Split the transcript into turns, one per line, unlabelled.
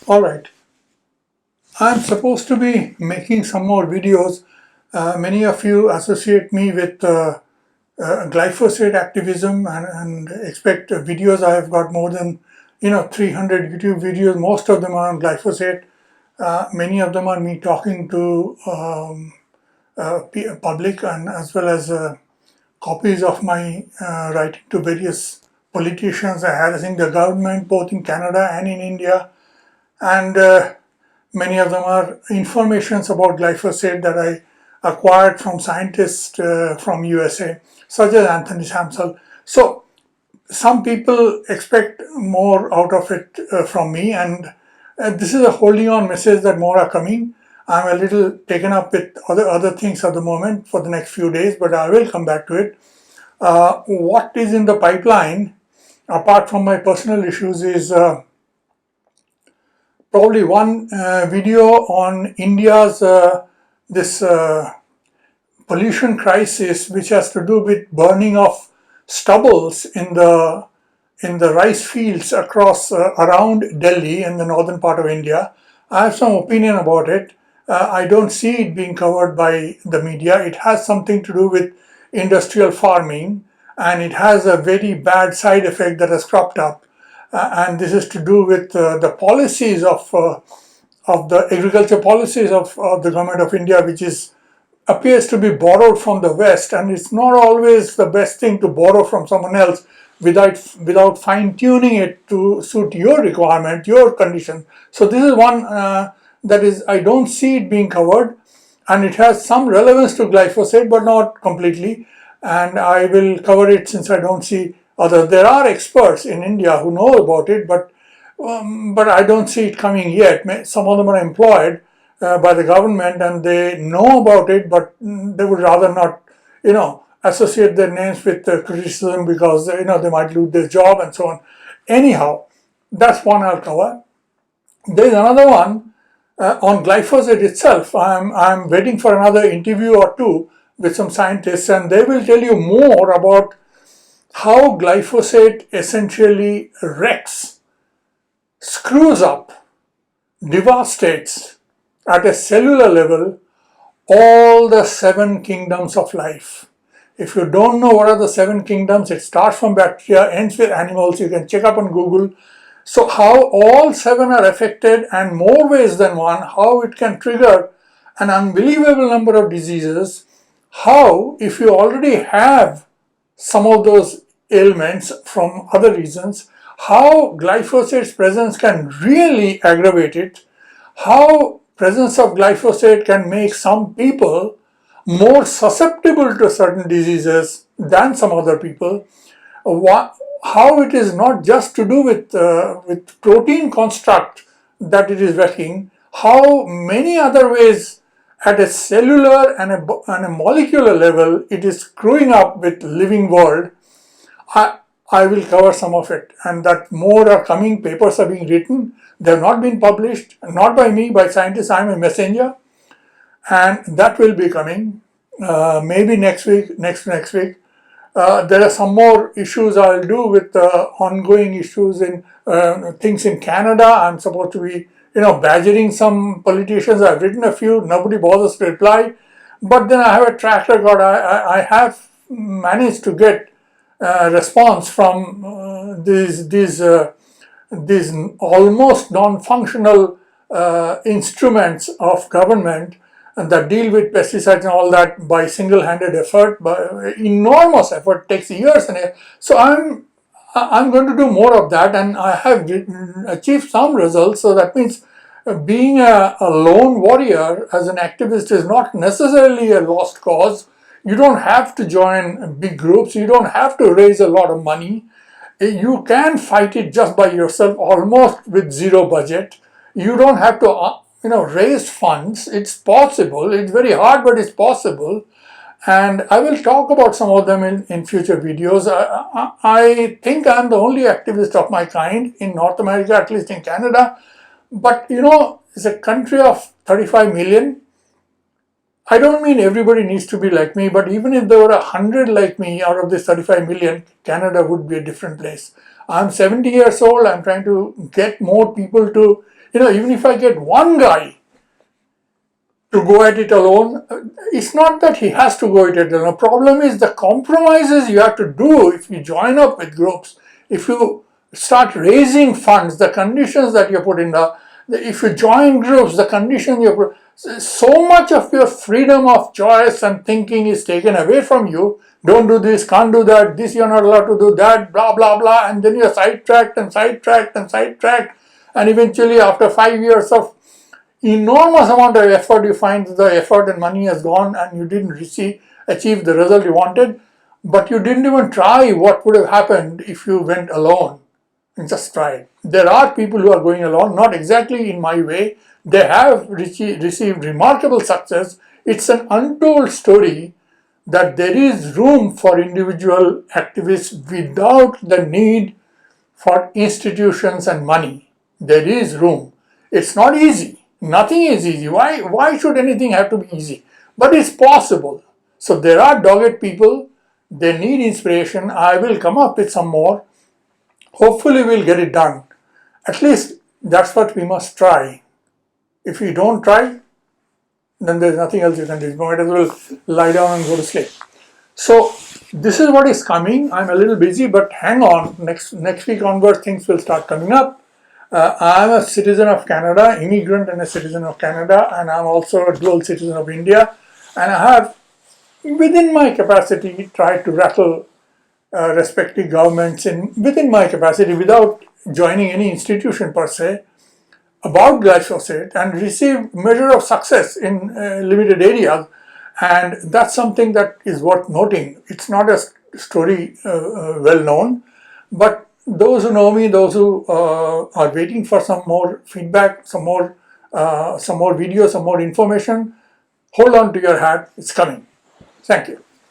All right, I'm supposed to be making some more videos. Many of you associate me with glyphosate activism and expect videos. I have got more than 300 YouTube videos. Most of them are on glyphosate. Many of them are me talking to public and as well as copies of my writing to various politicians harassing the government both in Canada and in India. And many of them are informations about glyphosate that I acquired from scientists from USA, such as Anthony Samsel. So some people expect more out of it from me, and this is a holding on message that more are coming. I'm a little taken up with other things at the moment for the next few days, but I will come back to it. What is in the pipeline, apart from my personal issues, is probably one video on India's this pollution crisis, which has to do with burning of stubbles in the rice fields across around Delhi in the northern part of India. I have some opinion about it. I don't see it being covered by the media. It has something to do with industrial farming, and it has a very bad side effect that has cropped up. And this is to do with the policies of the agriculture policies of the government of India, which appears to be borrowed from the West, and it's not always the best thing to borrow from someone else without fine-tuning it to suit your requirement, your condition. So this is one that is, I don't see it being covered, and it has some relevance to glyphosate, but not completely. And I will cover it since I don't see others. There are experts in India who know about it, but I don't see it coming yet. Some of them are employed by the government and they know about it, but they would rather not, associate their names with criticism because, they might lose their job and so on. Anyhow, that's one I'll cover. There's another one on glyphosate itself. I'm waiting for another interview or two with some scientists, and they will tell you more about how glyphosate essentially wrecks, screws up, devastates at a cellular level all the 7 kingdoms of life. If you don't know what are the 7 kingdoms, it starts from bacteria, ends with animals. You can check up on Google. So how all 7 are affected, and more ways than one, how it can trigger an unbelievable number of diseases, how if you already have some of those ailments from other reasons, how glyphosate's presence can really aggravate it, how presence of glyphosate can make some people more susceptible to certain diseases than some other people, how it is not just to do with protein construct that it is wrecking, how many other ways at a cellular and a molecular level it is screwing up with living world. I will cover some of it, and that more are coming. Papers are being written. They have not been published, not by me, by scientists. I'm a messenger, and that will be coming maybe next week, next week. There are some more issues I'll do with ongoing issues in things in Canada. I'm supposed to be, badgering some politicians. I've written a few. Nobody bothers to reply. But then I have a track record. I have managed to get response from these almost non-functional instruments of government that deal with pesticides and all that by single-handed effort, by enormous effort, takes years and years. So I'm going to do more of that, and I have achieved some results. So that means being a lone warrior as an activist is not necessarily a lost cause. You don't have to join big groups. You don't have to raise a lot of money. You can fight it just by yourself, almost with zero budget. You don't have to, raise funds. It's possible. It's very hard, but it's possible. And I will talk about some of them in future videos. I think I'm the only activist of my kind in North America, at least in Canada. But, it's a country of 35 million. I don't mean everybody needs to be like me, but even if there were 100 like me out of this 35 million, Canada would be a different place. I'm 70 years old. I'm trying to get more people to even if I get one guy to go at it alone, it's not that he has to go at it alone. The problem is the compromises you have to do if you join up with groups, if you start raising funds, the conditions that you put in if you join groups, the conditions you put, so much of your freedom of choice and thinking is taken away from you. Don't do this, can't do that, this you're not allowed to do, that, blah, blah, blah, and then you're sidetracked and sidetracked and sidetracked, and eventually after 5 years of enormous amount of effort, you find the effort and money has gone and you didn't achieve the result you wanted, but you didn't even try what would have happened if you went alone and just tried. There are people who are going alone, not exactly in my way. They have received remarkable success. It's an untold story that there is room for individual activists without the need for institutions and money. There is room. It's not easy. Nothing is easy. Why should anything have to be easy? But it's possible. So there are dogged people. They need inspiration. I will come up with some more. Hopefully we'll get it done. At least that's what we must try. If we don't try, then there's nothing else you can do. You might as well lie down and go to sleep. So this is what is coming. I'm a little busy, but hang on. Next week onwards, things will start coming up. I'm a citizen of Canada, immigrant and a citizen of Canada, and I'm also a dual citizen of India. And I have, within my capacity, tried to rattle respective governments within my capacity without joining any institution per se about glyphosate and received measure of success in limited areas, and that's something that is worth noting. It's not a story well known, but those who know me, those who are waiting for some more feedback, some more videos, some more information, hold on to your hat. It's coming. Thank you.